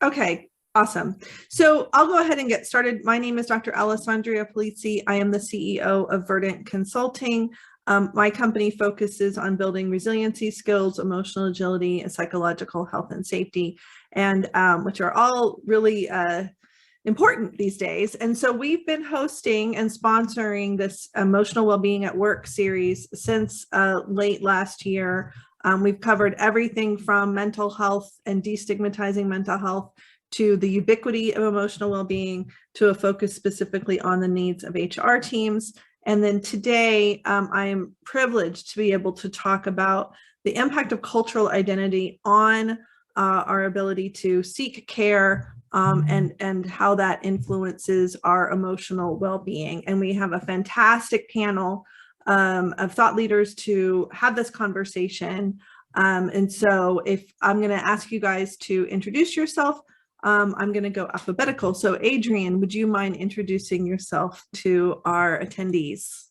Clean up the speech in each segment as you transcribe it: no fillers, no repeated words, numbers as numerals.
Okay, awesome. So I'll go ahead and get started. My name is Dr. Allessandria Polizzi. I am the CEO of Verdant Consulting. My company focuses on building resiliency skills, emotional agility, and psychological health and safety, and which are all really important these days. And so we've been hosting and sponsoring this Emotional Wellbeing at Work series since late last year. We've covered everything from mental health and destigmatizing mental health to the ubiquity of emotional well-being, to a focus specifically on the needs of HR teams. And then today, I am privileged to be able to talk about the impact of cultural identity on our ability to seek care and how that influences our emotional well-being. And we have a fantastic panel of thought leaders to have this conversation. And so if I'm going to ask you guys to introduce yourself, I'm going to go alphabetical. So Adrienne, would you mind introducing yourself to our attendees?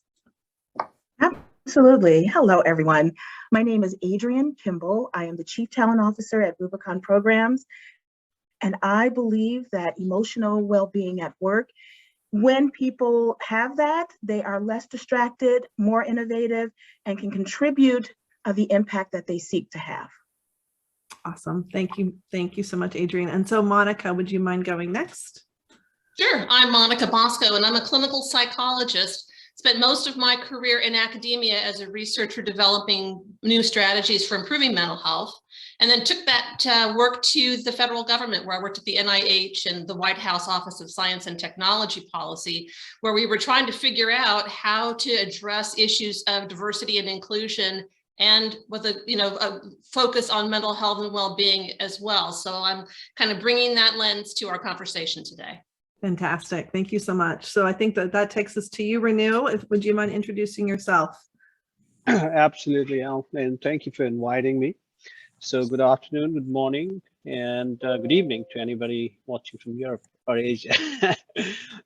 Absolutely. Hello, everyone. My name is Adrienne Kimball. I am the Chief Talent Officer at Rubicon Programs. And I believe that emotional well-being at work, when people have that, they are less distracted, more innovative, and can contribute the impact that they seek to have. Awesome. Thank you. Thank you so much, Adrienne. And so Monica, would you mind going next? Sure. I'm Monica Bosco, and I'm a clinical psychologist. Spent most of my career in academia as a researcher developing new strategies for improving mental health, and then took that work to the federal government, where I worked at the NIH and the White House Office of Science and Technology Policy, where we were trying to figure out how to address issues of diversity and inclusion, and with a focus on mental health and well-being as well. So I'm kind of bringing that lens to our conversation today. Fantastic. Thank you so much. So I think that takes us to you, Ranu. Would you mind introducing yourself? Absolutely, Al, and thank you for inviting me. So good afternoon, good morning, and good evening to anybody watching from Europe or Asia.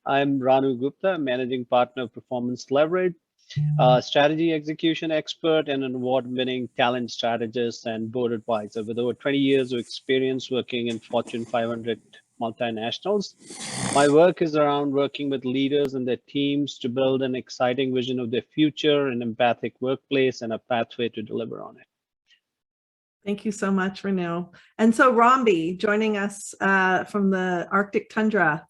I'm Ranu Gupta, Managing Partner of Performance Leverage, strategy execution expert, and an award-winning talent strategist and board advisor with over 20 years of experience working in Fortune 500 multinationals. My work is around working with leaders and their teams to build an exciting vision of their future, an empathic workplace, and a pathway to deliver on it. Thank you so much, Ranu. And so Romby, joining us from the Arctic tundra.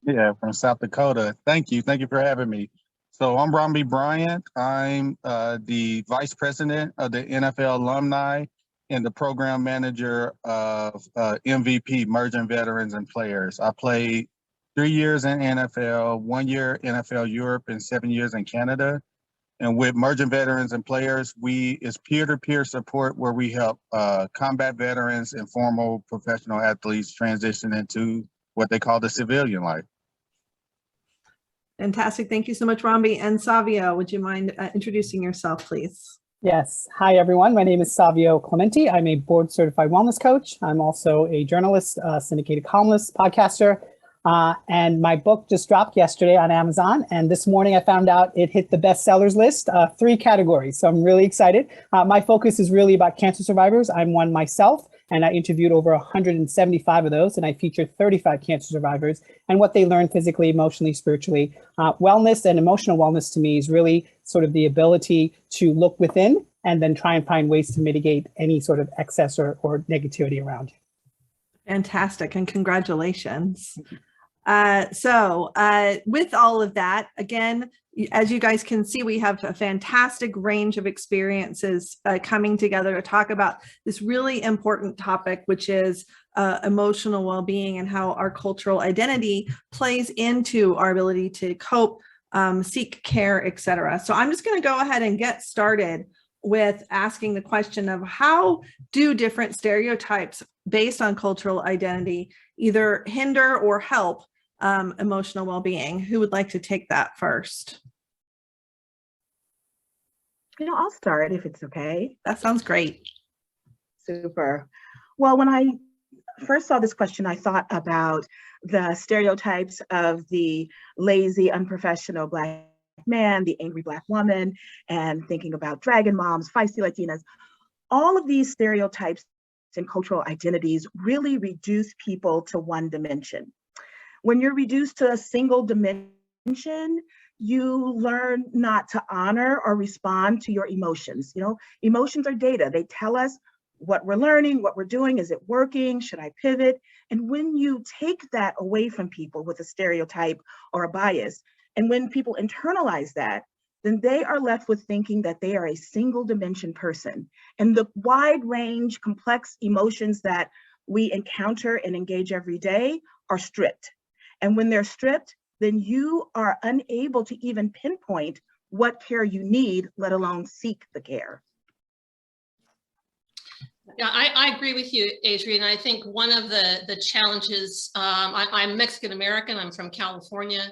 Yeah, from South Dakota. Thank you. Thank you for having me. So I'm Romby Bryant. I'm the Vice President of the NFL Alumni and the Program Manager of MVP, Emerging Veterans and Players. I played 3 years in NFL, 1 year NFL Europe, and 7 years in Canada. And with Emerging Veterans and Players, it's peer-to-peer support where we help combat veterans and former professional athletes transition into what they call the civilian life. Fantastic. Thank you so much, Romby. And Savio, would you mind introducing yourself, please? Yes. Hi, everyone. My name is Savio Clemente. I'm a board certified wellness coach. I'm also a journalist, syndicated columnist, podcaster. And my book just dropped yesterday on Amazon. And this morning I found out it hit the bestsellers list, 3 categories. So I'm really excited. My focus is really about cancer survivors. I'm one myself, and I interviewed over 175 of those, and I featured 35 cancer survivors and what they learned physically, emotionally, spiritually. Wellness and emotional wellness to me is really sort of the ability to look within and then try and find ways to mitigate any sort of excess or negativity around you. Fantastic, and congratulations. With all of that, again, as you guys can see, we have a fantastic range of experiences coming together to talk about this really important topic, which is emotional well-being and how our cultural identity plays into our ability to cope, seek care, etc. So I'm just going to go ahead and get started with asking the question of how do different stereotypes based on cultural identity either hinder or help emotional well-being? Who would like to take that first? I'll start if it's okay. That sounds great. Super. Well, when I first saw this question, I thought about the stereotypes of the lazy, unprofessional Black man, the angry Black woman, and thinking about dragon moms, feisty Latinas. All of these stereotypes and cultural identities really reduce people to one dimension. When you're reduced to a single dimension, you learn not to honor or respond to your emotions. Emotions are data. They tell us what we're learning, what we're doing. Is it working? Should I pivot? And when you take that away from people with a stereotype or a bias, and when people internalize that, then they are left with thinking that they are a single dimension person. And the wide range, complex emotions that we encounter and engage every day are stripped. And when they're stripped, then you are unable to even pinpoint what care you need, let alone seek the care. Yeah, I agree with you, Adrienne. I think one of the challenges, I'm Mexican-American, I'm from California.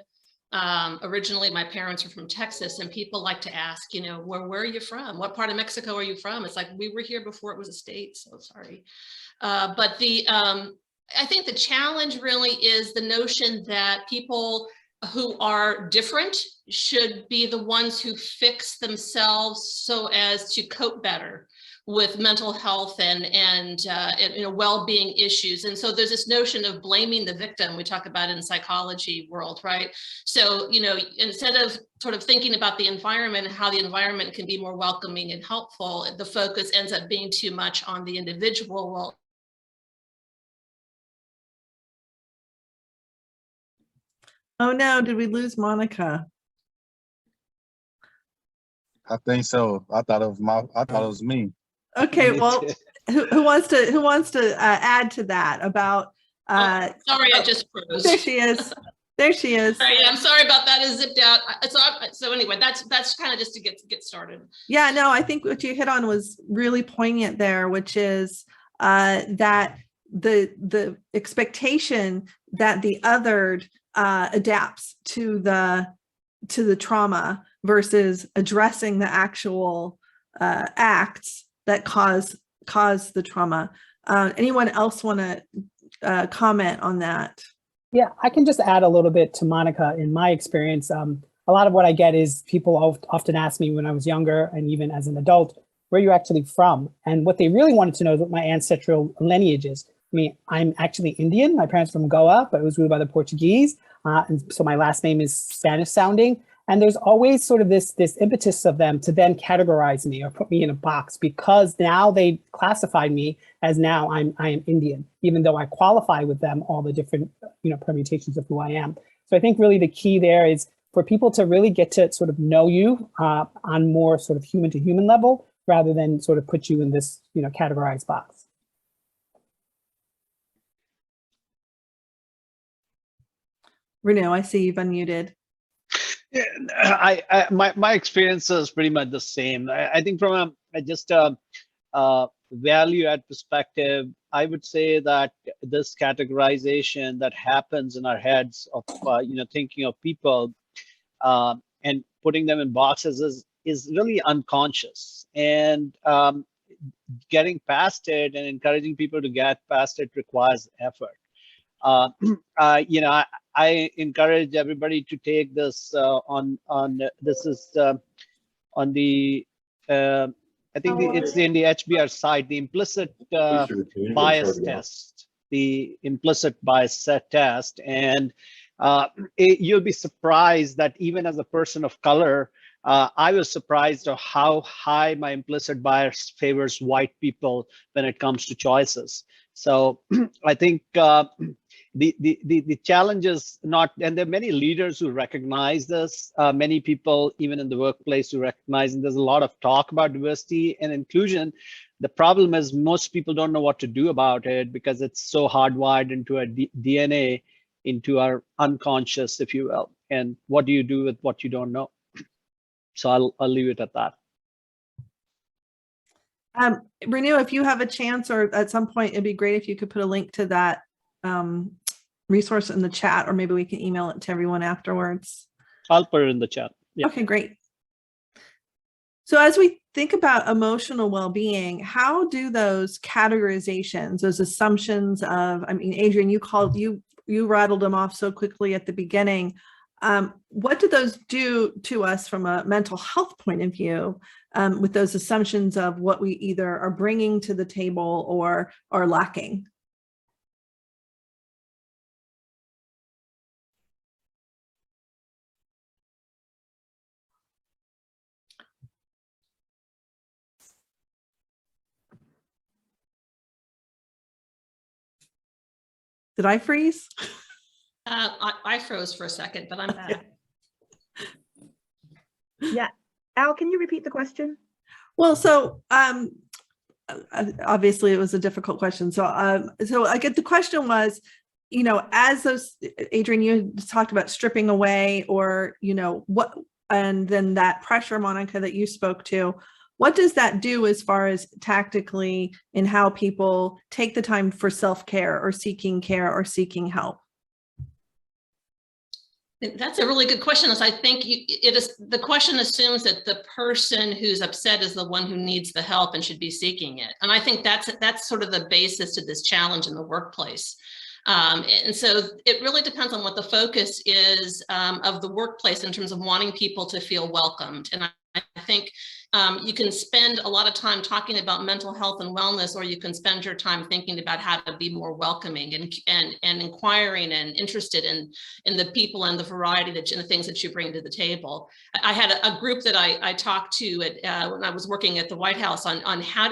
Originally, my parents are from Texas, and people like to ask, where are you from? What part of Mexico are you from? It's like, we were here before it was a state, so sorry. But I think the challenge really is the notion that people who are different should be the ones who fix themselves so as to cope better with mental health and well-being issues. And so there's this notion of blaming the victim we talk about in the psychology world, right? So, instead of sort of thinking about the environment and how the environment can be more welcoming and helpful, the focus ends up being too much on the individual. Well, Oh no, did we lose Monica? I think so. I thought it was me. Okay, Me well, too. who wants to add to that about? Sorry, I just froze. There she is. There she is. Sorry, I'm sorry about that. It zipped out. So anyway, that's kind of just to get started. Yeah, no, I think what you hit on was really poignant there, which is that the expectation that the othered adapts to the trauma versus addressing the actual acts that cause the trauma. Anyone else want to comment on that? Yeah, I can just add a little bit to Monica. In my experience, a lot of what I get is people often ask me when I was younger and even as an adult, where are you actually from? And what they really wanted to know is what my ancestral lineage is. I mean, I'm actually Indian. My parents are from Goa, but it was ruled by the Portuguese. And so my last name is Spanish sounding. And there's always sort of this impetus of them to then categorize me or put me in a box, because now they classified me as now I am Indian, even though I qualify with them all the different permutations of who I am. So I think really the key there is for people to really get to sort of know you on more sort of human to human level, rather than sort of put you in this categorized box. Ranu, I see you've unmuted. Yeah, my experience is pretty much the same. I think from a value add perspective, I would say that this categorization that happens in our heads of thinking of people and putting them in boxes is really unconscious, and getting past it and encouraging people to get past it requires effort. I encourage everybody to take this on this is on the I think it's in the HBR site, the implicit bias test, the implicit bias test, and you'll be surprised that even as a person of color, I was surprised of how high my implicit bias favors white people when it comes to choices. So I think the challenge is not, and there are many leaders who recognize this, many people even in the workplace who recognize, and there's a lot of talk about diversity and inclusion. The problem is most people don't know what to do about it because it's so hardwired into our DNA, into our unconscious, if you will. And what do you do with what you don't know? So I'll leave it at that. Ranu, if you have a chance, or at some point, it'd be great if you could put a link to that resource in the chat, or maybe we can email it to everyone afterwards. I'll put it in the chat. Yeah. Okay, great. So as we think about emotional well-being, how do those categorizations, those assumptions of, I mean, Adrienne, you rattled them off so quickly at the beginning. What do those do to us from a mental health point of view, with those assumptions of what we either are bringing to the table or are lacking? Did I freeze? I froze for a second, but I'm back. Yeah. Al, can you repeat the question? Well, so obviously it was a difficult question. So I get the question was, you know, as those, Adrienne, you talked about stripping away, or, you know, what, and then that pressure, Monica, that you spoke to, what does that do as far as tactically in how people take the time for self-care or seeking care or seeking help? That's a really good question. As I think it is, the question assumes that the person who's upset is the one who needs the help and should be seeking it. And I think that's sort of the basis to this challenge in the workplace. And so it really depends on what the focus is of the workplace in terms of wanting people to feel welcomed. And I think you can spend a lot of time talking about mental health and wellness, or you can spend your time thinking about how to be more welcoming and inquiring and interested in the people and the variety and the things that you bring to the table. I had a group that I talked to when I was working at the White House on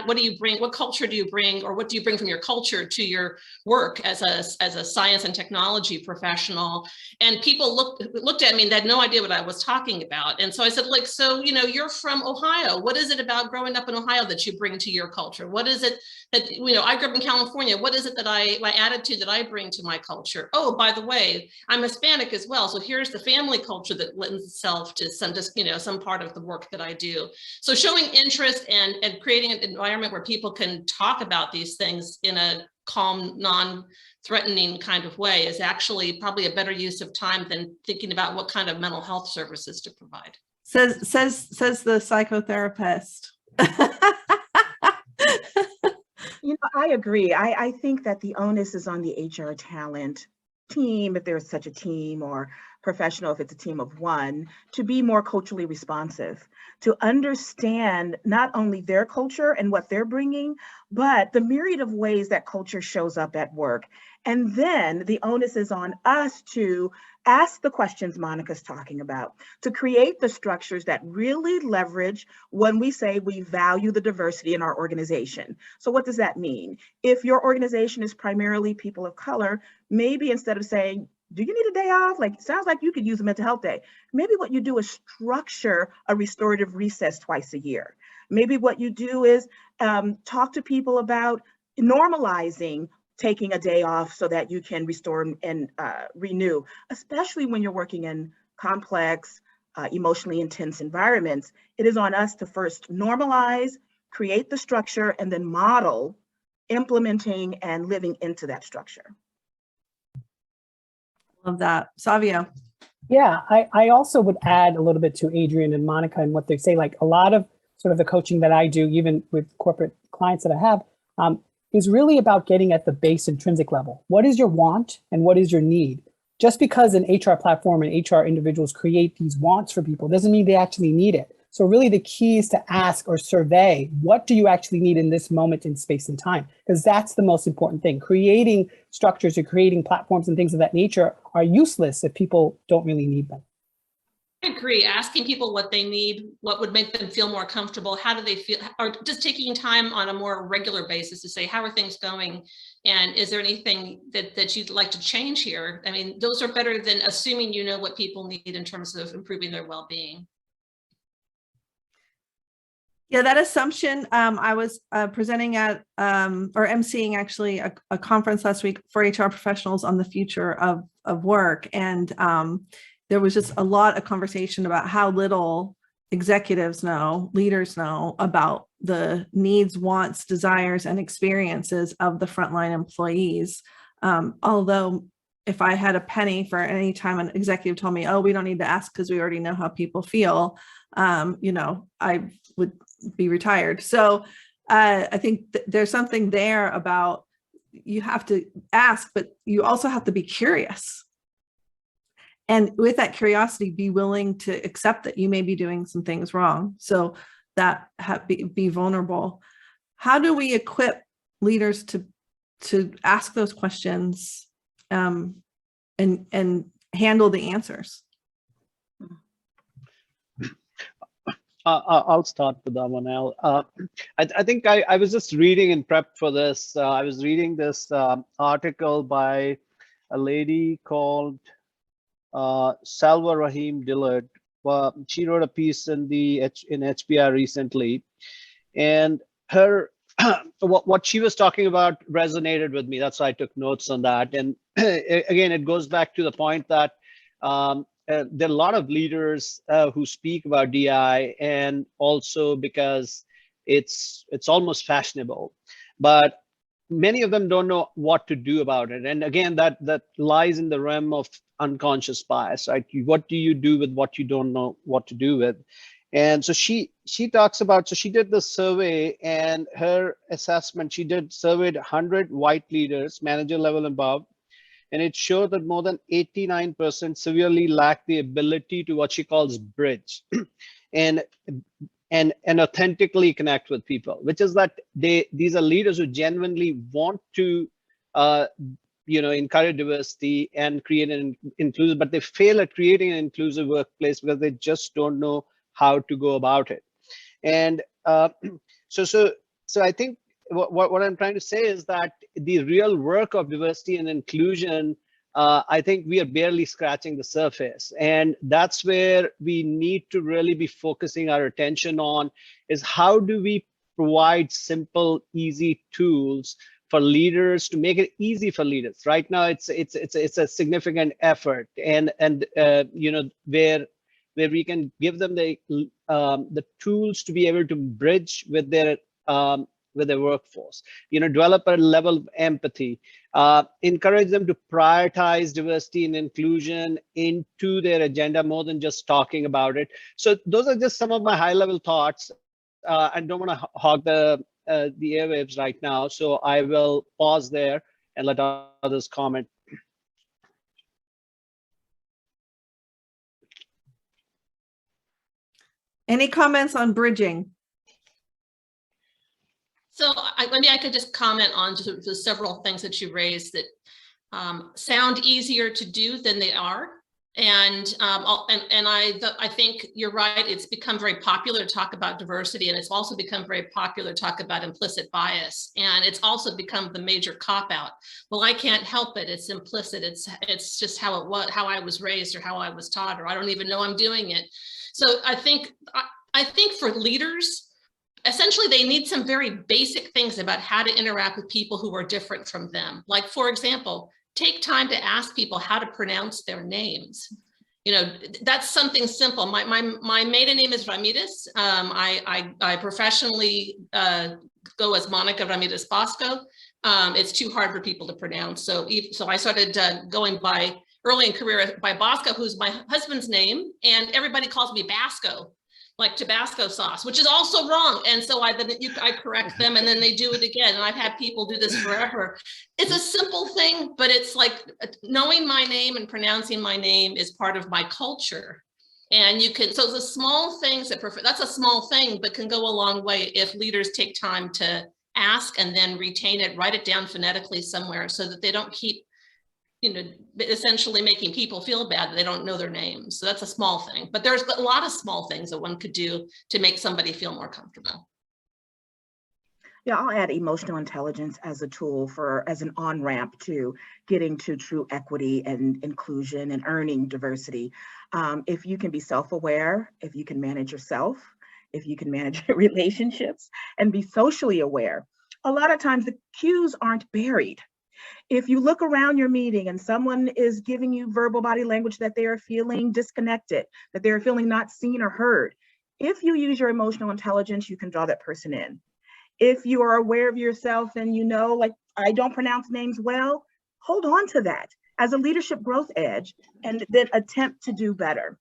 what do you bring, what culture do you bring, or what do you bring from your culture to your work as a science and technology professional? And people looked at me and they had no idea what I was talking about. And so I said, like, so, you know, you're from Ohio. What is it about growing up in Ohio that you bring to your culture? What is it that, you know, I grew up in California. What is it that my attitude that I bring to my culture? Oh, by the way, I'm Hispanic as well. So here's the family culture that lends itself to some part of the work that I do. So showing interest and creating an environment where people can talk about these things in a calm, non-threatening kind of way is actually probably a better use of time than thinking about what kind of mental health services to provide. Says the psychotherapist. You know, I agree. I think that the onus is on the HR talent team, if there's such a team, or professional, if it's a team of one, to be more culturally responsive, to understand not only their culture and what they're bringing, but the myriad of ways that culture shows up at work. And then the onus is on us to ask the questions Monica's talking about, to create the structures that really leverage when we say we value the diversity in our organization. So what does that mean? If your organization is primarily people of color, maybe instead of saying, do you need a day off? Like, it sounds like you could use a mental health day. Maybe what you do is structure a restorative recess twice a year. Maybe what you do is talk to people about normalizing taking a day off so that you can restore and renew, especially when you're working in complex, emotionally intense environments. It is on us to first normalize, create the structure, and then model implementing and living into that structure. Love that. Savio. Yeah, I also would add a little bit to Adrienne and Monica and what they say. Like, a lot of sort of the coaching that I do, even with corporate clients that I have, is really about getting at the base intrinsic level. What is your want and what is your need? Just because an HR platform and HR individuals create these wants for people doesn't mean they actually need it. So really the key is to ask or survey, what do you actually need in this moment in space and time? Because that's the most important thing. Creating structures or creating platforms and things of that nature are useless if people don't really need them. I agree. Asking people what they need, what would make them feel more comfortable, how do they feel, or just taking time on a more regular basis to say, how are things going? And is there anything that you'd like to change here? I mean, those are better than assuming you know what people need in terms of improving their well-being. Yeah, that assumption, I was presenting at or emceeing actually a conference last week for HR professionals on the future of work. And there was just a lot of conversation about how little executives know, leaders know about the needs, wants, desires, and experiences of the frontline employees. Although if I had a penny for any time an executive told me, oh, we don't need to ask because we already know how people feel, you know, I would be retired. So I think there's something there about you have to ask, but you also have to be curious. And with that curiosity, be willing to accept that you may be doing some things wrong. So that be vulnerable. How do we equip leaders to ask those questions and handle the answers? I'll start with that one, Al. I think I was just reading in prep for this. I was reading this article by a lady called Salwa Rahim Dillard. She wrote a piece in HBR recently, and her what she was talking about resonated with me. That's why I took notes on that. And again, it goes back to the point that there are a lot of leaders who speak about DI, and also because it's almost fashionable, but many of them don't know what to do about it. And again, that lies in the realm of unconscious bias, right? What do you do with what you don't know what to do with? And so she talks about, so she did the survey, and her assessment, she surveyed 100 white leaders, manager level and above, and it showed that more than 89% severely lack the ability to what she calls bridge and authentically connect with people, which is that these are leaders who genuinely want to encourage diversity and create an inclusive, but they fail at creating an inclusive workplace because they just don't know how to go about it. And so I think what I'm trying to say is that the real work of diversity and inclusion, I think we are barely scratching the surface. And that's where we need to really be focusing our attention on, is how do we provide simple, easy tools for leaders to make it easy for leaders. Right now, it's a significant effort, and where we can give them the tools to be able to bridge with their workforce, develop a level of empathy, encourage them to prioritize diversity and inclusion into their agenda more than just talking about it. So those are just some of my high-level thoughts. I don't want to hog the airwaves right now, so I will pause there and let others comment. Any comments on bridging? So maybe I could just comment on just the several things that you raised that sound easier to do than they are. And I think you're right. It's become very popular to talk about diversity, and it's also become very popular to talk about implicit bias. And it's also become the major cop-out. Well, I can't help it. It's implicit. It's just how I was raised, or how I was taught, or I don't even know I'm doing it. So I think for leaders, essentially, they need some very basic things about how to interact with people who are different from them. Like, for example, take time to ask people how to pronounce their names. That's something simple. My maiden name is Ramirez. I professionally go as Monica Ramirez Bosco. It's too hard for people to pronounce. So I started going by, early in career, by Bosco, who's my husband's name, and everybody calls me Basco, like Tabasco sauce, which is also wrong. And so I correct them, and then they do it again. And I've had people do this forever. It's a simple thing, but it's like knowing my name and pronouncing my name is part of my culture. And so the small things that's a small thing, but can go a long way if leaders take time to ask and then retain it, write it down phonetically somewhere, so that they don't keep essentially making people feel bad that they don't know their names. So that's a small thing, but there's a lot of small things that one could do to make somebody feel more comfortable. Yeah, I'll add emotional intelligence as a tool as an on-ramp to getting to true equity and inclusion and earning diversity. If you can be self-aware, if you can manage yourself, if you can manage your relationships and be socially aware, a lot of times the cues aren't buried. If you look around your meeting and someone is giving you verbal body language that they are feeling disconnected, that they're feeling not seen or heard, if you use your emotional intelligence, you can draw that person in. If you are aware of yourself and like, I don't pronounce names well, hold on to that as a leadership growth edge, and then attempt to do better.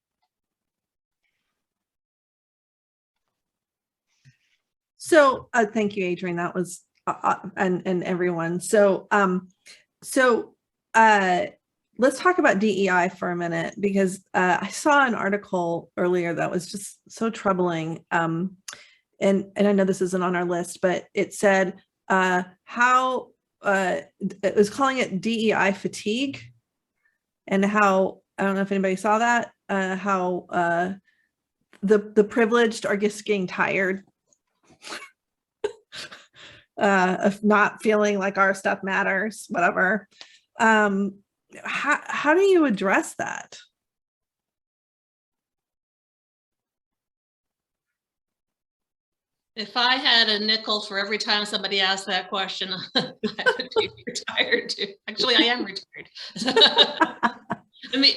So thank you, Adrienne. That was and everyone. So let's talk about DEI for a minute, because I saw an article earlier that was just so troubling. And I know this isn't on our list, but it said how it was calling it DEI fatigue, and how, I don't know if anybody saw that, how the privileged are just getting tired of not feeling like our stuff matters, whatever. How do you address that? If I had a nickel for every time somebody asked that question, I would be retired too. Actually, I am retired. I mean,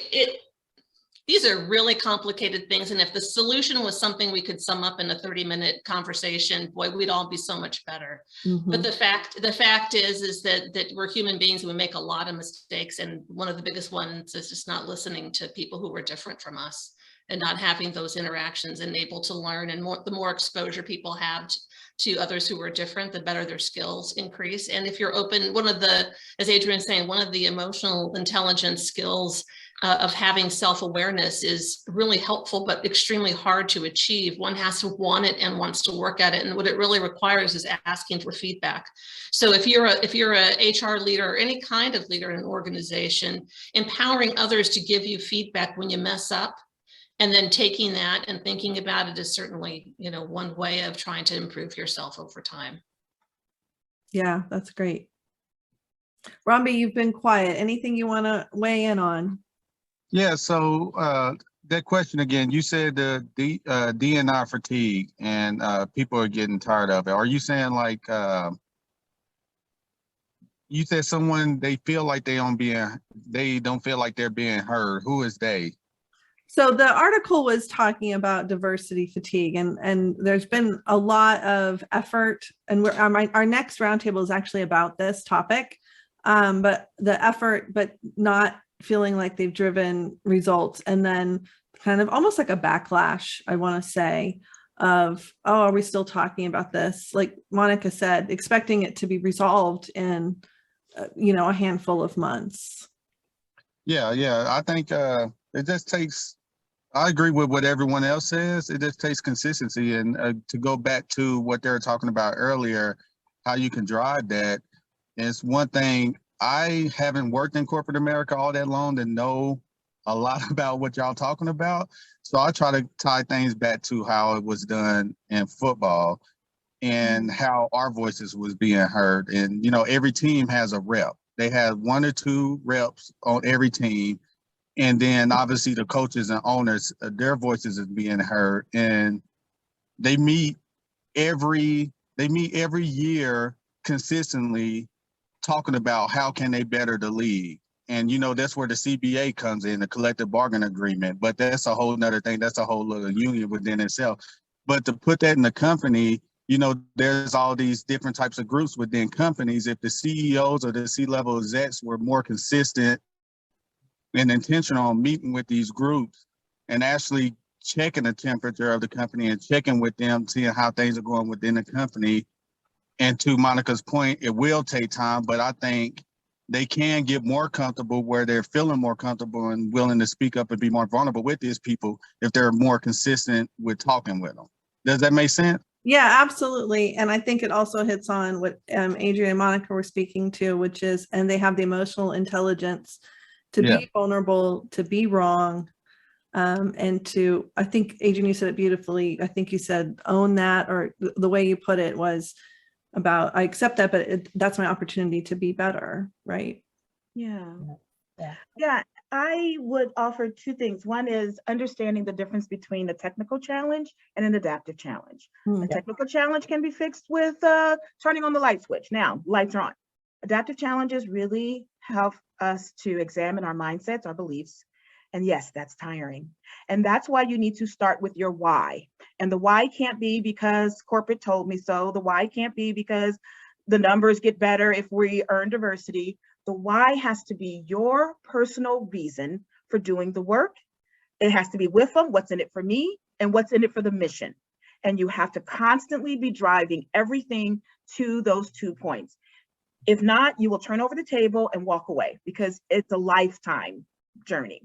these are really complicated things. And if the solution was something we could sum up in a 30-minute conversation, boy, we'd all be so much better. Mm-hmm. But the fact is that we're human beings and we make a lot of mistakes. And one of the biggest ones is just not listening to people who are different from us and not having those interactions and able to learn. And the more exposure people have to others who are different, the better their skills increase. And if you're open, as Adrienne was saying, one of the emotional intelligence skills of having self-awareness is really helpful, but extremely hard to achieve. One has to want it and wants to work at it. And what it really requires is asking for feedback. So if you're a HR leader or any kind of leader in an organization, empowering others to give you feedback when you mess up, and then taking that and thinking about it is certainly, one way of trying to improve yourself over time. Yeah, that's great. Romby, you've been quiet. Anything you want to weigh in on? Yeah, so that question again, you said the D&I fatigue and people are getting tired of it. Are you saying like, you said someone, they feel like they don't feel like they're being heard. Who is they? So the article was talking about diversity fatigue, and there's been a lot of effort, and our next roundtable is actually about this topic, but the effort, but not feeling like they've driven results, and then kind of almost like a backlash, I want to say, of, oh, are we still talking about this? Like Monica said, expecting it to be resolved in, a handful of months. Yeah, I think it just takes, I agree with what everyone else says. It just takes consistency, and to go back to what they were talking about earlier, how you can drive that. It's one thing, I haven't worked in corporate America all that long to know a lot about what y'all talking about. So I try to tie things back to how it was done in football and how our voices was being heard. And, every team has a rep. They have 1 or 2 reps on every team. And then obviously the coaches and owners, their voices is being heard, and they meet every year consistently talking about how can they better the league. And, that's where the CBA comes in, the collective bargaining agreement, but that's a whole nother thing. That's a whole little union within itself. But to put that in the company, there's all these different types of groups within companies. If the CEOs or the C-level execs were more consistent and intentional on meeting with these groups and actually checking the temperature of the company and checking with them, seeing how things are going within the company. And to Monica's point, it will take time, but I think they can get more comfortable where they're feeling more comfortable and willing to speak up and be more vulnerable with these people if they're more consistent with talking with them. Does that make sense? Yeah, absolutely. And I think it also hits on what Adrienne and Monica were speaking to, which is, and they have the emotional intelligence to be vulnerable, to be wrong, and to, I think, Adrienne, you said it beautifully. I think you said own that, or the way you put it was about, I accept that, but that's my opportunity to be better, right? Yeah. I would offer 2 things. One is understanding the difference between a technical challenge and an adaptive challenge. A technical challenge can be fixed with turning on the light switch. Now, lights are on. Adaptive challenges really help us to examine our mindsets, our beliefs. And yes, that's tiring. And that's why you need to start with your why. And the why can't be because corporate told me so. The why can't be because the numbers get better if we earn diversity. The why has to be your personal reason for doing the work. It has to be with them, what's in it for me and what's in it for the mission. And you have to constantly be driving everything to those 2 points. If not, you will turn over the table and walk away because it's a lifetime journey.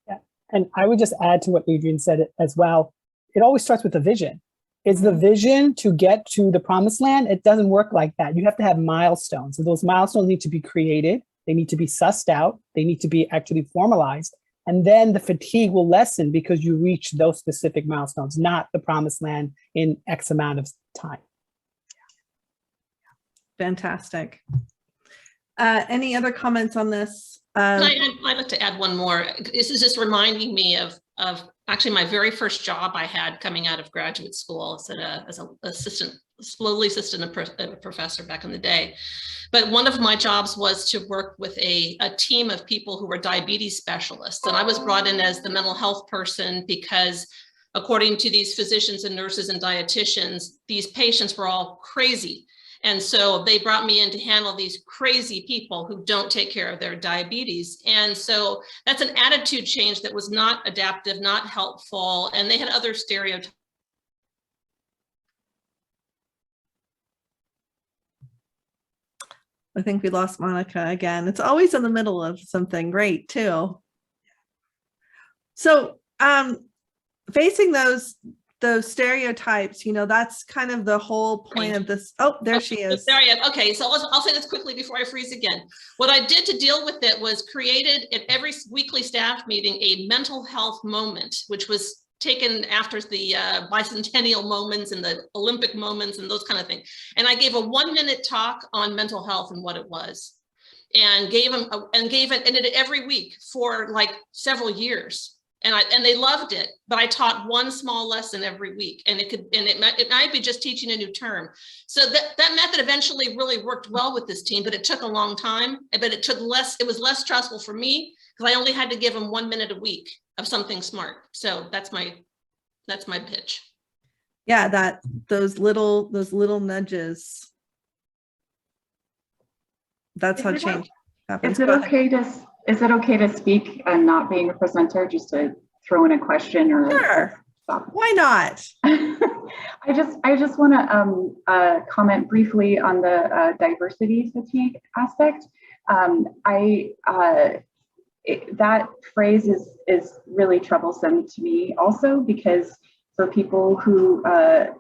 Yeah. And I would just add to what Adrienne said as well. It always starts with a vision. Is the vision to get to the promised land? It doesn't work like that. You have to have milestones. And those milestones need to be created. They need to be sussed out. They need to be actually formalized. And then the fatigue will lessen because you reach those specific milestones, not the promised land in X amount of time. Fantastic. Any other comments on this? I'd like to add one more. This is just reminding me of actually my very first job I had coming out of graduate school as an assistant professor back in the day. But one of my jobs was to work with a team of people who were diabetes specialists. And I was brought in as the mental health person because according to these physicians and nurses and dietitians, these patients were all crazy. And so they brought me in to handle these crazy people who don't take care of their diabetes. And so that's an attitude change that was not adaptive, not helpful. And they had other stereotypes. I think we lost Monica again. It's always in the middle of something great too. So facing those stereotypes, you know, that's kind of the whole point of this. Oh, there she is. There I am. Okay, so I'll say this quickly before I freeze again. What I did to deal with it was created at every weekly staff meeting a mental health moment, which was taken after the bicentennial moments and the Olympic moments and those kind of things. And I gave a 1-minute talk on mental health and what it was, and gave it and did it every week for like several years. And they loved it, but I taught one small lesson every week, and it might be just teaching a new term. So that method eventually really worked well with this team, but it took a long time. But it was less stressful for me because I only had to give them 1 minute a week of something smart. So that's my pitch. Yeah, those little nudges. That's how change happens. Is it okay to speak and not being a presenter, just to throw in a question or? Sure. Why not? I just want to comment briefly on the diversity fatigue aspect. That phrase is really troublesome to me also, because for people who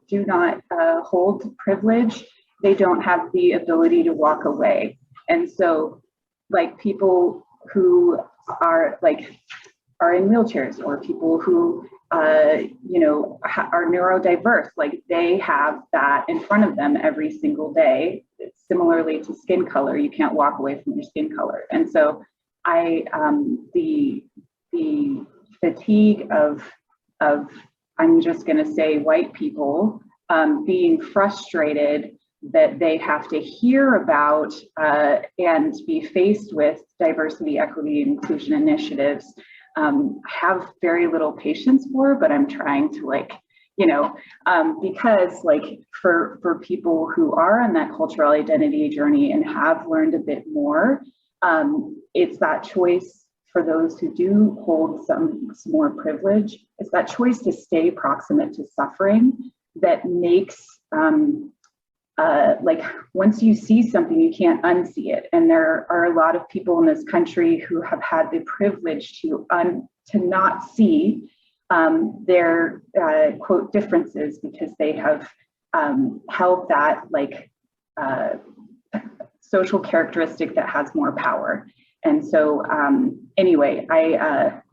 do not hold privilege, they don't have the ability to walk away. And so like people who are in wheelchairs, or people who are neurodiverse, like they have that in front of them every single day. Similarly to skin color, you can't walk away from your skin color. And so the fatigue of I'm just going to say white people being frustrated that they have to hear about and be faced with diversity, equity, and inclusion initiatives, have very little patience for, but I'm trying to because for people who are on that cultural identity journey and have learned a bit more, it's that choice for those who do hold some more privilege. It's that choice to stay proximate to suffering that makes once you see something, you can't unsee it. And there are a lot of people in this country who have had the privilege to not see their quote differences, because they have held that social characteristic that has more power. And so anyway,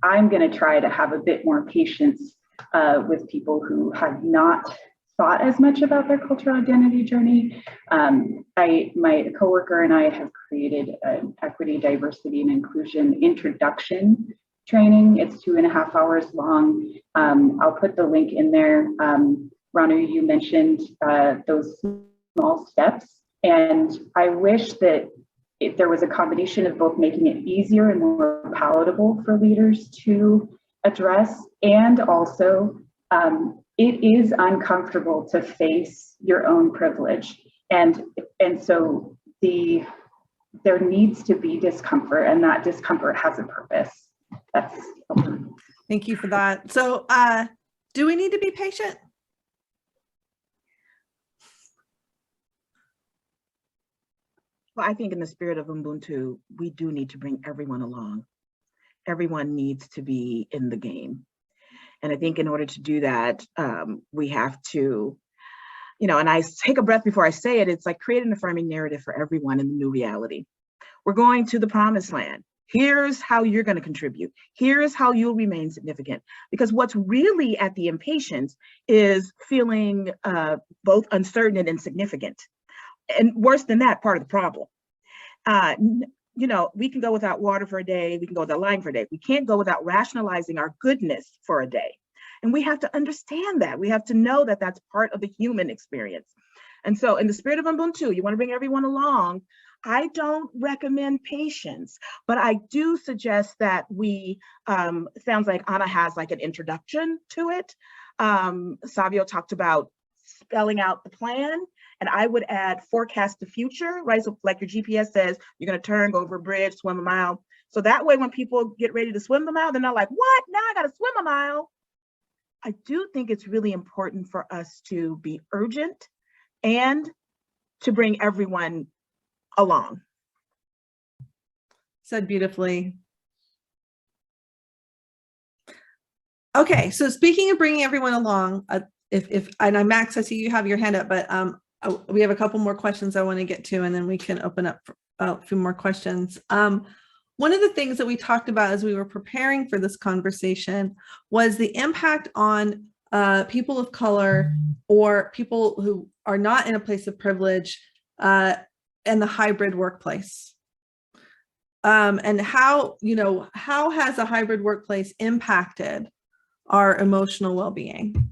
I'm going to try to have a bit more patience with people who have not thought as much about their cultural identity journey. My coworker and I have created an equity, diversity, and inclusion introduction training. It's 2.5 hours long. I'll put the link in there. Ranu, you mentioned those small steps, and I wish that there was a combination of both making it easier and more palatable for leaders to address, and also it is uncomfortable to face your own privilege. And so there needs to be discomfort, and that discomfort has a purpose. Thank you for that. So do we need to be patient? I think in the spirit of Ubuntu, we do need to bring everyone along. Everyone needs to be in the game. And I think in order to do that, we have to, and I take a breath before I say it, it's like create an affirming narrative for everyone in the new reality. We're going to the promised land. Here's how you're going to contribute. Here's how you'll remain significant. Because what's really at the impatience is feeling both uncertain and insignificant. And worse than that, part of the problem. We can go without water for a day. We can go without lighting for a day. We can't go without rationalizing our goodness for a day. And we have to understand that. We have to know that that's part of the human experience. And so in the spirit of Ubuntu, you want to bring everyone along. I don't recommend patience, but I do suggest that we, sounds like Anna has like an introduction to it. Savio talked about spelling out the plan, and I would add forecast the future, right? So like your GPS says, you're going to turn, go over a bridge, swim a mile. So that way, when people get ready to swim the mile, they're not like, what? Now I got to swim a mile. I do think it's really important for us to be urgent and to bring everyone along. Said beautifully. Okay, so speaking of bringing everyone along, and Max, I see you have your hand up, but we have a couple more questions I want to get to, and then we can open up for a few more questions. One of the things that we talked about as we were preparing for this conversation was the impact on people of color or people who are not in a place of privilege and the hybrid workplace. And how has a hybrid workplace impacted our emotional well-being?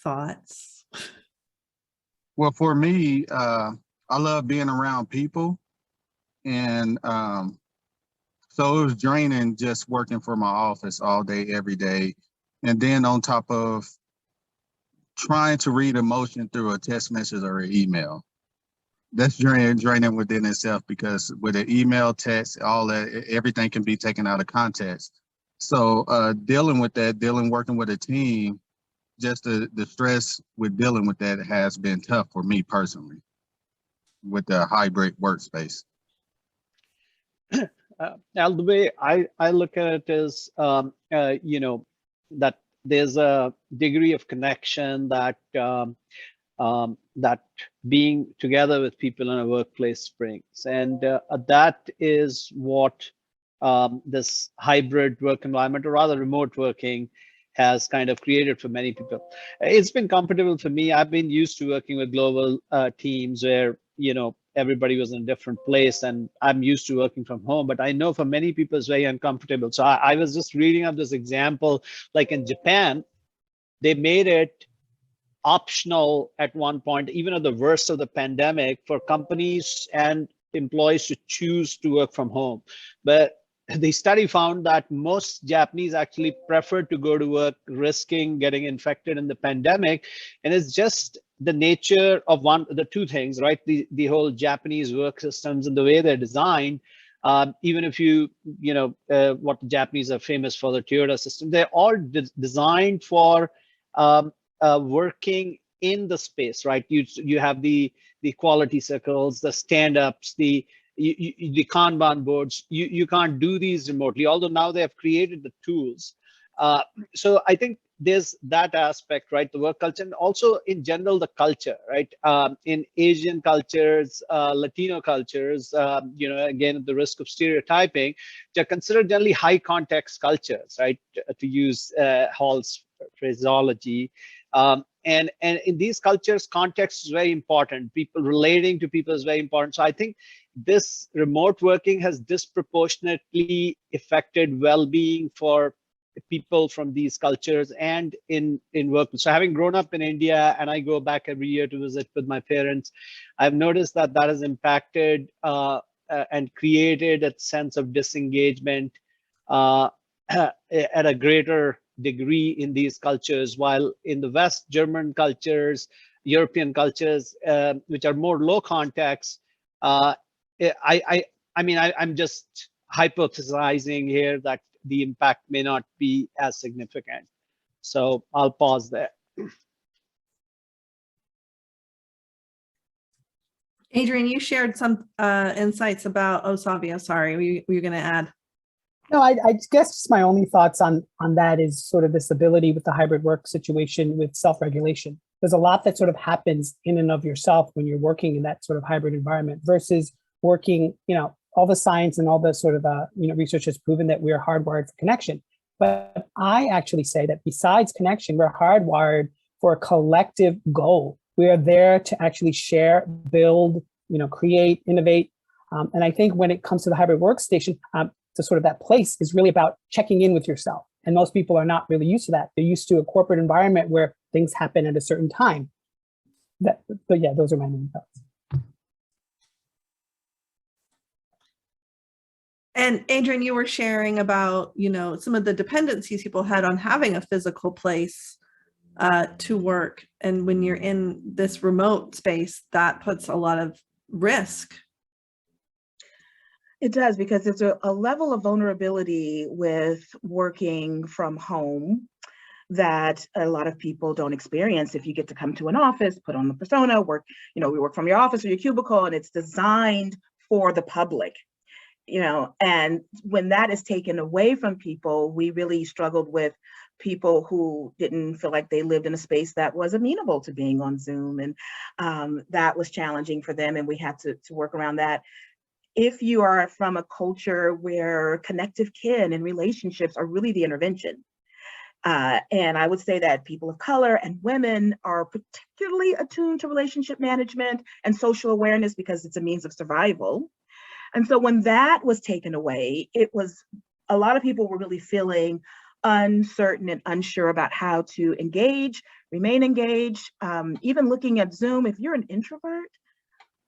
Thoughts? Well, for me, I love being around people. And so it was draining just working for my office all day, every day. And then on top of trying to read emotion through a text message or an email. That's draining within itself, because with an email, text, all that, everything can be taken out of context. So dealing with that, working with a team, just the stress with dealing with that has been tough for me personally with the hybrid workspace. Al, the way I look at it is, that there's a degree of connection that that being together with people in a workplace brings, and that is what this hybrid work environment, or rather remote working, has kind of created for many people. It's been comfortable for me. I've been used to working with global teams where everybody was in a different place, and I'm used to working from home. But I know for many people it's very uncomfortable. So I was just reading up this example, like in Japan, they made it optional at one point, even at the worst of the pandemic, for companies and employees to choose to work from home. But the study found that most Japanese actually preferred to go to work, risking getting infected in the pandemic. And it's just the nature of the two things, right? The whole Japanese work systems and the way they're designed. Even if what the Japanese are famous for, the Toyota system, they're all designed for working in the space, right? You have the quality circles, the stand-ups, the Kanban boards. You can't do these remotely, although now they have created the tools. So I think there's that aspect, right? The work culture, and also in general, the culture, right? In Asian cultures, Latino cultures, again, at the risk of stereotyping, they're considered generally high context cultures, right? To use Hall's phraseology. And in these cultures, context is very important. People relating to people is very important. So I think this remote working has disproportionately affected well-being for people from these cultures and in work. So having grown up in India, and I go back every year to visit with my parents, I've noticed that has impacted and created a sense of disengagement at a greater degree in these cultures, while in the West, German cultures, European cultures, which are more low context, I'm just hypothesizing here that the impact may not be as significant. So I'll pause there. Adrienne, you shared some insights about, oh, Savio, sorry, were you going to add? No, I guess just my only thoughts on that is sort of this ability with the hybrid work situation with self-regulation. There's a lot that sort of happens in and of yourself when you're working in that sort of hybrid environment versus working, all the science and all the sort of, research has proven that we're hardwired for connection. But I actually say that besides connection, we're hardwired for a collective goal. We are there to actually share, build, create, innovate. And I think when it comes to the hybrid workstation, to sort of that place is really about checking in with yourself. And most people are not really used to that. They're used to a corporate environment where things happen at a certain time. But yeah, those are my main thoughts. And Adrienne, you were sharing about, some of the dependencies people had on having a physical place to work. And when you're in this remote space, that puts a lot of risk. It does, because there's a level of vulnerability with working from home that a lot of people don't experience. If you get to come to an office, put on the persona, work, we work from your office or your cubicle, and it's designed for the public, and when that is taken away from people, we really struggled with people who didn't feel like they lived in a space that was amenable to being on Zoom. And that was challenging for them, and we had to work around that. If you are from a culture where connective kin and relationships are really the intervention, and I would say that people of color and women are particularly attuned to relationship management and social awareness because it's a means of survival. And so when that was taken away, a lot of people were really feeling uncertain and unsure about how to engage, remain engaged. Even looking at Zoom, if you're an introvert,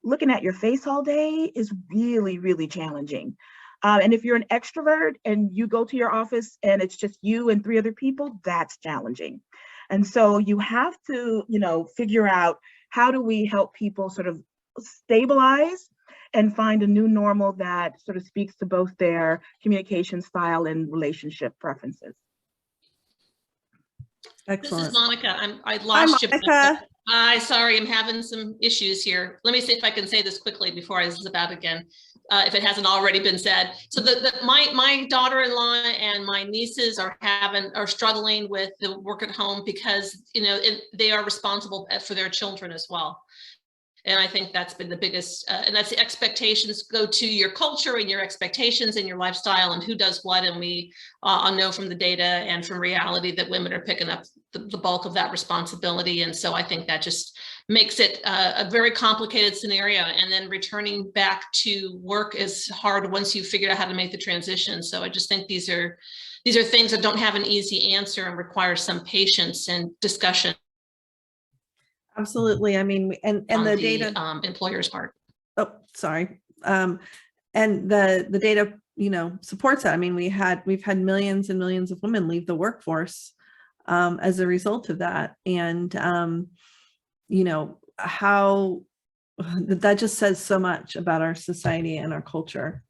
looking at your face all day is really, really challenging. And if you're an extrovert and you go to your office and it's just you and 3 other people, that's challenging. And so you have to, figure out, how do we help people sort of stabilize and find a new normal that sort of speaks to both their communication style and relationship preferences. Excellent. This is Monica. I lost you. Monica. Sorry, I'm having some issues here. Let me see if I can say this quickly before I zip out again, if it hasn't already been said. So my daughter-in-law and my nieces are struggling with the work at home because they are responsible for their children as well. And I think that's been the biggest, and that's the expectations go to your culture and your expectations and your lifestyle and who does what. And we know from the data and from reality that women are picking up the bulk of that responsibility. And so I think that just makes it a very complicated scenario. And then returning back to work is hard once you've figured out how to make the transition. So I just think these are things that don't have an easy answer and require some patience and discussion. Absolutely. I mean, and the data, employer's part. Oh, sorry. And the data, supports that. I mean, we've had millions and millions of women leave the workforce as a result of that. And, how that just says so much about our society and our culture.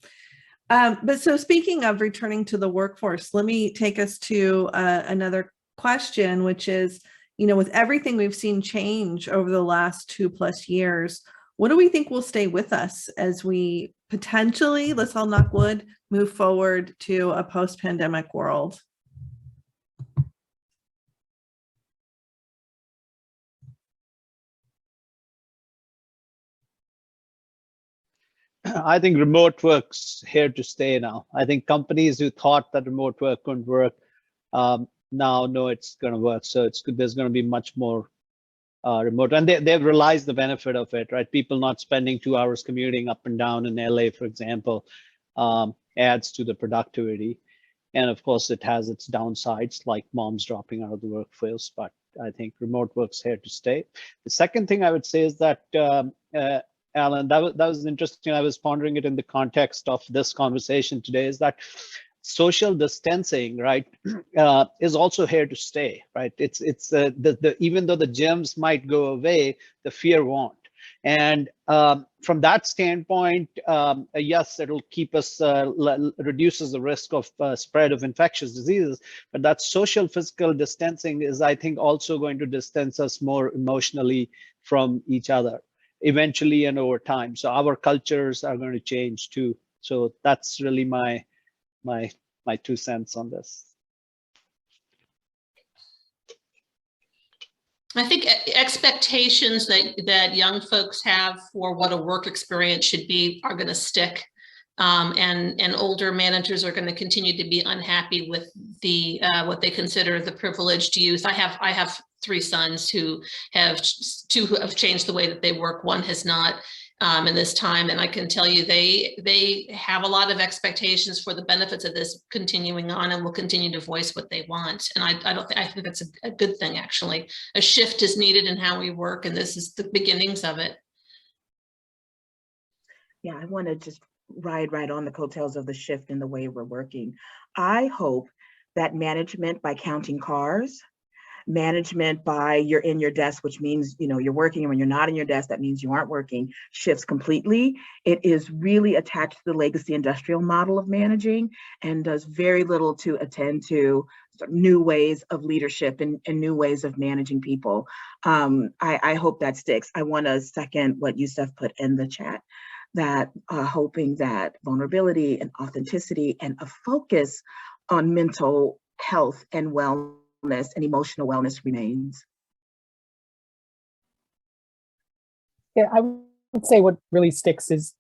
But so speaking of returning to the workforce, let me take us to another question, which is, with everything we've seen change over the last 2+ years, what do we think will stay with us as we potentially, let's all knock wood, move forward to a post-pandemic world? I think remote work's here to stay now. I think companies who thought that remote work couldn't work now know it's going to work. So there's going to be much more remote, and they've realized the benefit of it, right? People not spending 2 hours commuting up and down in LA, for example, adds to the productivity. And of course, it has its downsides, like moms dropping out of the workforce. But I think remote work's here to stay. The second thing I would say is that, Alan, that was interesting. I was pondering it in the context of this conversation today, is that social distancing, right, is also here to stay, right? It's even though the gyms might go away, the fear won't. And from that standpoint, yes, it'll keep us, reduces the risk of spread of infectious diseases, but that social physical distancing is, I think, also going to distance us more emotionally from each other eventually and over time. So our cultures are going to change too. So that's really my 2 cents on this. I think expectations that young folks have for what a work experience should be are going to stick, and older managers are going to continue to be unhappy with the what they consider the privileged youth. I have 3 sons who have 2 who have changed the way that they work. 1 has not in this time, and I can tell you they have a lot of expectations for the benefits of this continuing on, and will continue to voice what they want. And I think that's a good thing, actually. A shift is needed in how we work, and this is the beginnings of it. Yeah, I want to just ride right on the coattails of the shift in the way we're working. I hope that management by counting cars, management by you're in your desk, which means, you know, you're working, and when you're not in your desk, that means you aren't working, shifts completely. It is really attached to the legacy industrial model of managing, and does very little to attend to new ways of leadership and new ways of managing people. I hope that sticks. I want to second what Yusuf put in the chat, that hoping that vulnerability and authenticity and a focus on mental health and wellness and emotional wellness remains. Yeah, I would say what really sticks is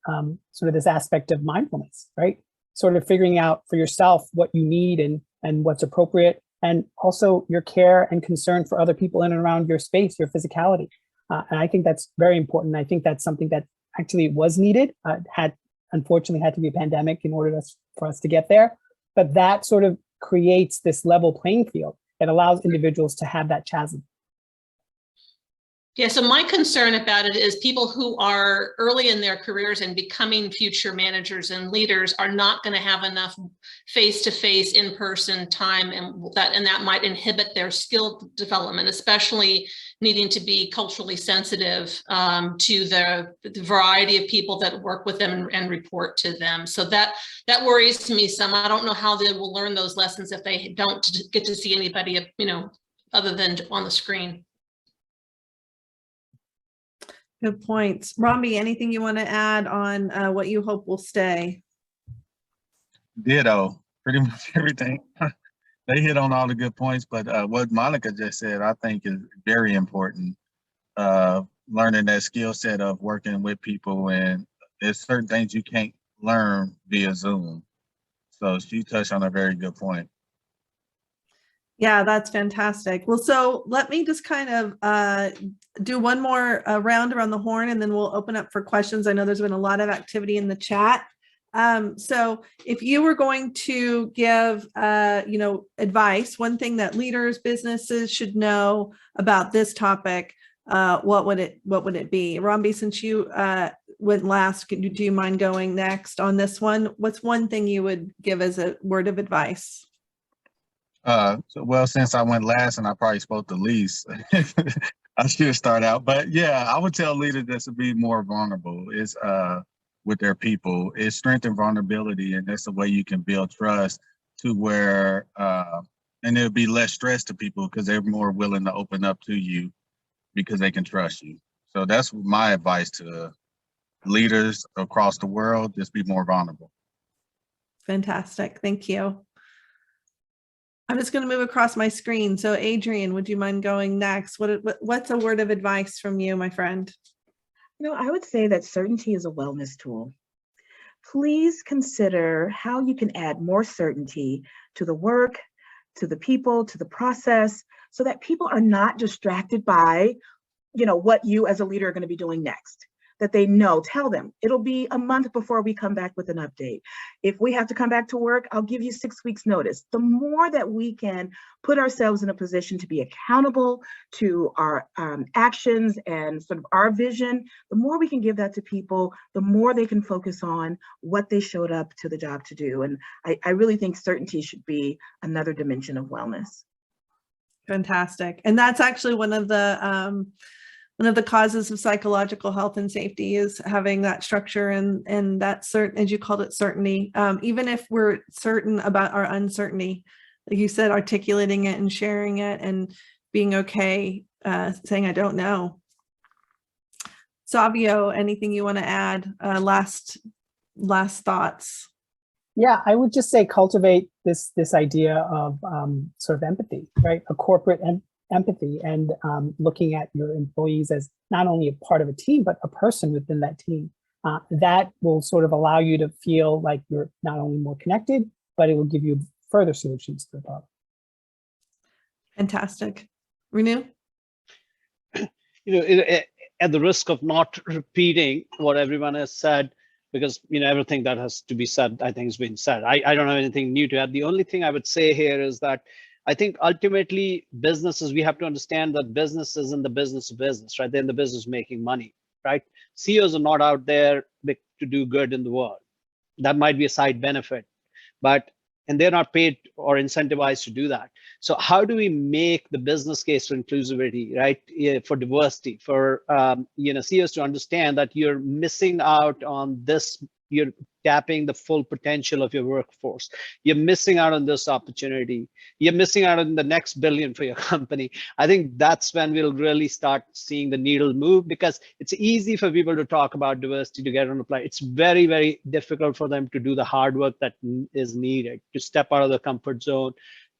sort of this aspect of mindfulness, right? Sort of figuring out for yourself what you need and what's appropriate, and also your care and concern for other people in and around your space, your physicality. And I think that's very important. I think that's something that actually was needed, unfortunately had to be a pandemic in order for us to get there. But that sort of creates this level playing field. It allows individuals to have that chasm. Yeah, so my concern about it is people who are early in their careers and becoming future managers and leaders are not going to have enough face-to-face, in-person time, and that might inhibit their skill development, especially needing to be culturally sensitive to the variety of people that work with them and report to them. So that worries me some. I don't know how they will learn those lessons if they don't get to see anybody, you know, other than on the screen. Good points. Romby, anything you want to add on what you hope will stay? Ditto, pretty much everything. They hit on all the good points, but what Monica just said, I think is very important. Learning that skill set of working with people, and there's certain things you can't learn via Zoom. So she touched on a very good point. Yeah, that's fantastic. Well, so let me just kind of do one more round around the horn, and then we'll open up for questions. I know there's been a lot of activity in the chat. So if you were going to give, you know, advice, one thing that leaders, businesses should know about this topic, what would it be? Romby, since you went last, do you mind going next on this one? What's one thing you would give as a word of advice? Well, since I went last and I probably spoke the least, I should start out. But yeah, I would tell leaders just to be more vulnerable. Is with their people. It's strength and vulnerability, and that's the way you can build trust to where, and there'll be less stress to people because they're more willing to open up to you because they can trust you. So that's my advice to leaders across the world: just be more vulnerable. Fantastic, thank you. I'm just going to move across my screen. So Adrienne, would you mind going next? What's a word of advice from you, my friend? You know, I would say that certainty is a wellness tool. Please consider how you can add more certainty to the work, to the people, to the process, so that people are not distracted by, you know, what you as a leader are going to be doing next. That they know, tell them, it'll be a month before we come back with an update. If we have to come back to work, I'll give you 6 weeks notice. The more that we can put ourselves in a position to be accountable to our actions and sort of our vision, the more we can give that to people, the more they can focus on what they showed up to the job to do. And I really think certainty should be another dimension of wellness. Fantastic. And that's actually one of one of the causes of psychological health and safety is having that structure and that certain, as you called it, certainty. Even if we're certain about our uncertainty, like you said, articulating it and sharing it and being okay, saying, I don't know. Savio, anything you want to add? Last thoughts. Yeah, I would just say cultivate this idea of sort of empathy, right? A corporate empathy, and looking at your employees as not only a part of a team, but a person within that team. That will sort of allow you to feel like you're not only more connected, but it will give you further solutions to the problem. Fantastic. Ranu? At the risk of not repeating what everyone has said, because everything that has to be said, I think, has been said. I don't have anything new to add. The only thing I would say here is that I think ultimately businesses, we have to understand that business is in the business of business, right? They're in the business of making money, right? CEOs are not out there to do good in the world. That might be a side benefit, and they're not paid or incentivized to do that. So how do we make the business case for inclusivity, right? For diversity, for CEOs to understand that you're missing out on this, you're tapping the full potential of your workforce. You're missing out on this opportunity. You're missing out on the next billion for your company. I think that's when we'll really start seeing the needle move, because it's easy for people to talk about diversity, to get on the plane. It's very, very difficult for them to do the hard work that is needed, to step out of the comfort zone,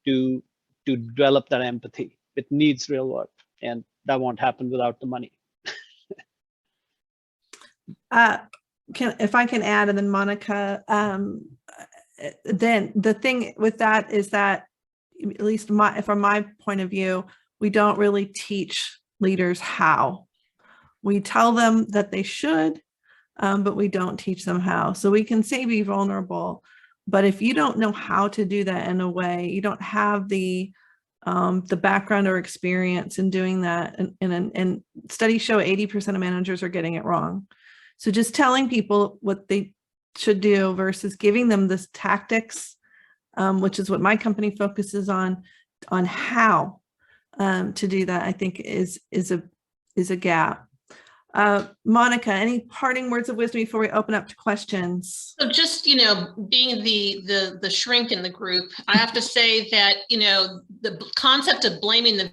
to develop that empathy. It needs real work, and that won't happen without the money. If I can add, and then Monica, then the thing with that is that, at least from my point of view, we don't really teach leaders how. We tell them that they should, but we don't teach them how. So we can say be vulnerable, but if you don't know how to do that in a way, you don't have the background or experience in doing that, and studies show 80% of managers are getting it wrong. So just telling people what they should do versus giving them this tactics, which is what my company focuses on how to do that, I think is a gap. Monica, any parting words of wisdom before we open up to questions? So just, being the shrink in the group, I have to say that, the concept of blaming the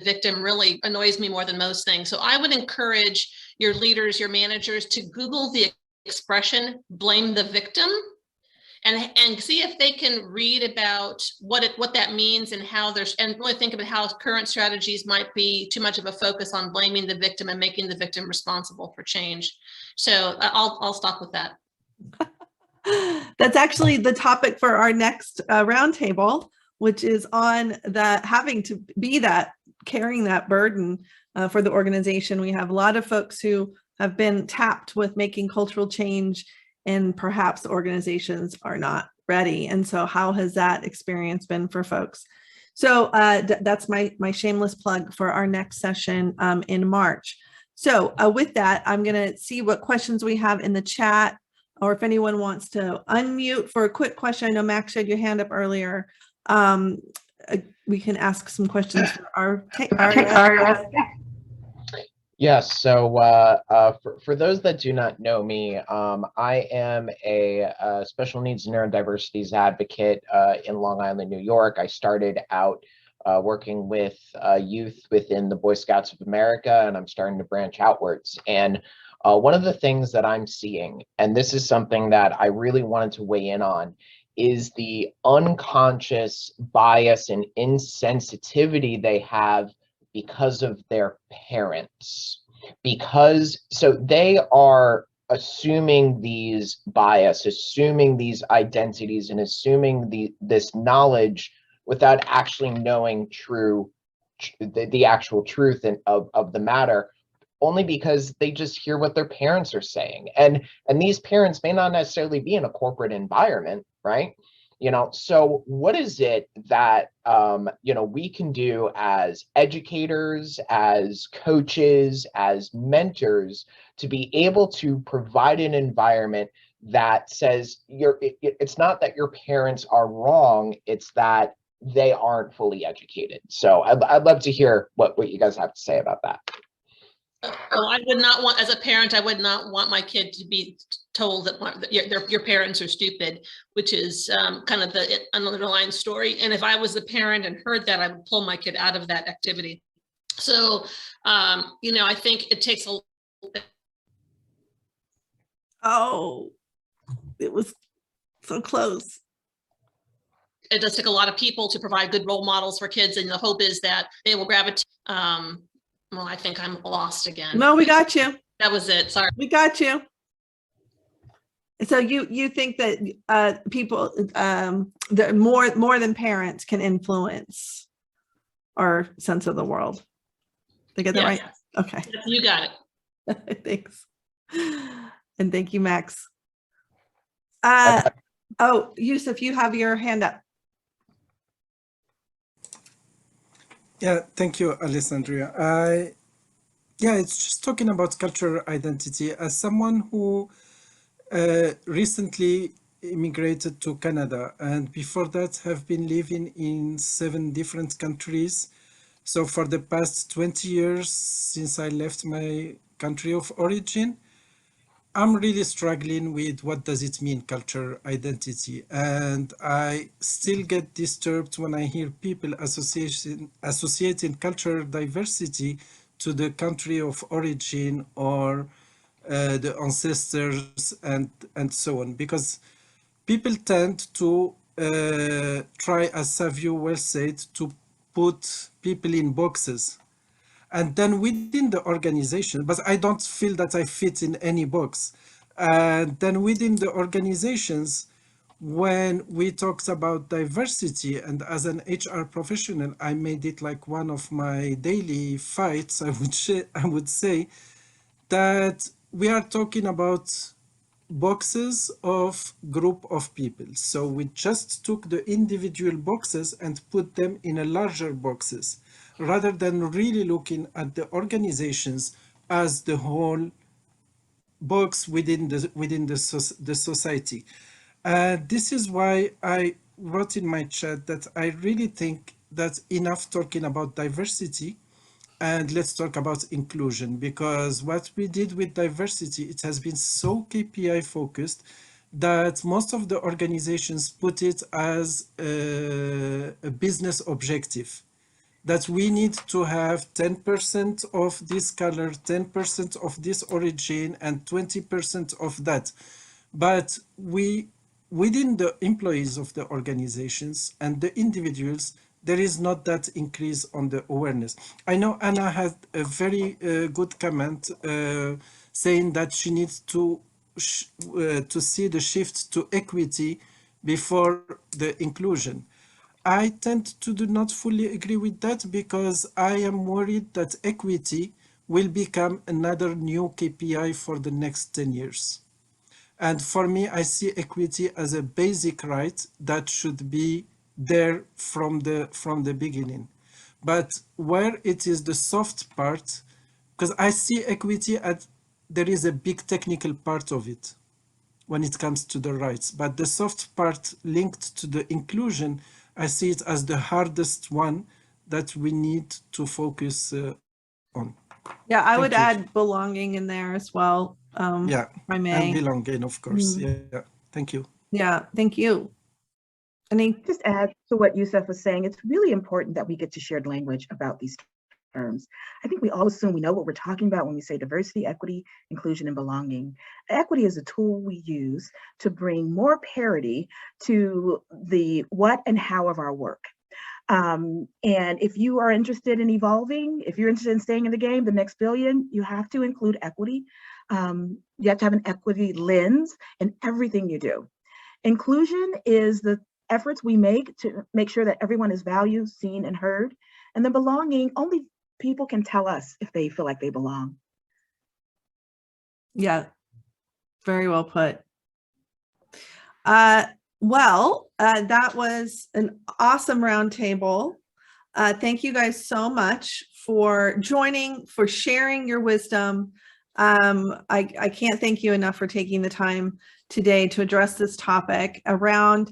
victim really annoys me more than most things. So I would encourage your leaders, your managers, to Google the expression blame the victim and see if they can read about what that means and how and really think about how current strategies might be too much of a focus on blaming the victim and making the victim responsible for change. So I'll stop with that. That's actually the topic for our next roundtable, which is on that having to be that carrying that burden for the organization. We have a lot of folks who have been tapped with making cultural change, and perhaps the organizations are not ready. And so how has that experience been for folks? So that's my shameless plug for our next session in March. So with that, I'm going to see what questions we have in the chat, or if anyone wants to unmute for a quick question. I know Max had your hand up earlier. We can ask some questions for our Yes, so for those that do not know me, I am a special needs neurodiversities advocate in Long Island, New York. I started out working with youth within the Boy Scouts of America, and I'm starting to branch outwards. And one of the things that I'm seeing, and this is something that I really wanted to weigh in on, is the unconscious bias and insensitivity they have because of their parents. So they are assuming these bias, assuming these identities, and assuming this knowledge without actually knowing the actual truth of the matter, only because they just hear what their parents are saying. And these parents may not necessarily be in a corporate environment, right? So what is it that, we can do as educators, as coaches, as mentors, to be able to provide an environment that says it's not that your parents are wrong, it's that they aren't fully educated. So I'd love to hear what you guys have to say about that. Well, I would not want, as a parent, I would not want my kid to be told that your parents are stupid, which is kind of the underlying story. And if I was the parent and heard that, I would pull my kid out of that activity. So, you know, I think it takes a. Oh, it was so close. It does take a lot of people to provide good role models for kids, and the hope is that they will gravitate. Well, I think I'm lost again. No, we got you. That was it. Sorry. We got you. So you think that people, that more than parents can influence our sense of the world? Did I get that right? Okay. You got it. Thanks. And thank you, Max. Oh, Yusuf, you have your hand up. Yeah, thank you, Alessandria. Yeah, it's just talking about cultural identity. As someone who recently immigrated to Canada, and before that have been living in 7 different countries. So for the past 20 years since I left my country of origin, I'm really struggling with what does it mean, cultural identity. And I still get disturbed when I hear people associating cultural diversity to the country of origin or the ancestors and so on, because people tend to try, as Savio well said, to put people in boxes. And then within the organization, but I don't feel that I fit in any box. And then within the organizations, when we talked about diversity, and as an HR professional, I made it like one of my daily fights, I would say that we are talking about boxes of group of people. So we just took the individual boxes and put them in a larger boxes, rather than really looking at the organizations as the whole box within the society. This is why I wrote in my chat that I really think that enough talking about diversity, and let's talk about inclusion, because what we did with diversity, it has been so KPI focused that most of the organizations put it as a business objective, that we need to have 10% of this color, 10% of this origin, and 20% of that. But within the employees of the organizations and the individuals, there is not that increase on the awareness. I know Anna had a very good comment saying that she needs to see the shift to equity before the inclusion. I tend to do not fully agree with that, because I am worried that equity will become another new KPI for the next 10 years. And for me, I see equity as a basic right that should be there from the beginning. But where it is the soft part, because I see equity at, there is a big technical part of it when it comes to the rights, but the soft part linked to the inclusion, I see it as the hardest one that we need to focus on. Yeah, I would add belonging in there as well. Yeah, if I may. And belonging, of course. Yeah, thank you. Yeah, thank you. Just add to what Yusuf was saying, it's really important that we get to shared language about these terms. I think we all assume we know what we're talking about when we say diversity, equity, inclusion, and belonging. Equity is a tool we use to bring more parity to the what and how of our work. And if you are interested in evolving, if you're interested in staying in the game, the next billion, you have to include equity. You have to have an equity lens in everything you do. Inclusion is the efforts we make to make sure that everyone is valued, seen, and heard. And then belonging, only people can tell us if they feel like they belong. Yeah, very well put. That was an awesome roundtable. Thank you guys so much for joining, for sharing your wisdom. I can't thank you enough for taking the time today to address this topic around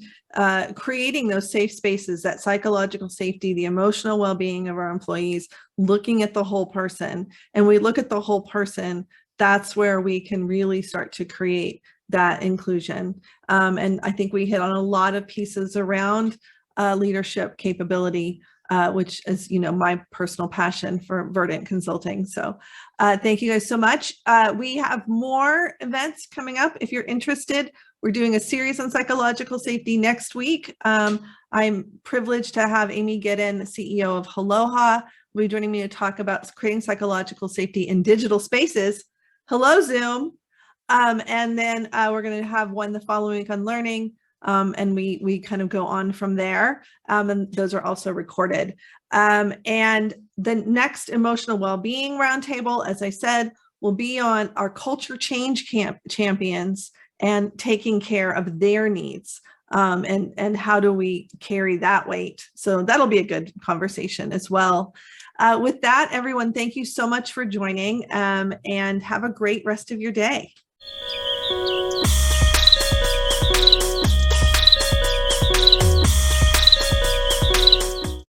creating those safe spaces, that psychological safety, the emotional well-being of our employees, looking at the whole person. And we look at the whole person, that's where we can really start to create that inclusion. And I think we hit on a lot of pieces around leadership capability, which is, my personal passion for Verdant Consulting. So thank you guys so much. We have more events coming up. If you're interested, we're doing a series on psychological safety next week. I'm privileged to have Amy Giddin, the CEO of Aloha, will be joining me to talk about creating psychological safety in digital spaces. Hello, Zoom. And then we're going to have one the following week on learning. And we kind of go on from there. And those are also recorded. And the next emotional well-being roundtable, as I said, will be on our culture change champions and taking care of their needs. And how do we carry that weight? So that'll be a good conversation as well. With that, everyone, thank you so much for joining, and have a great rest of your day.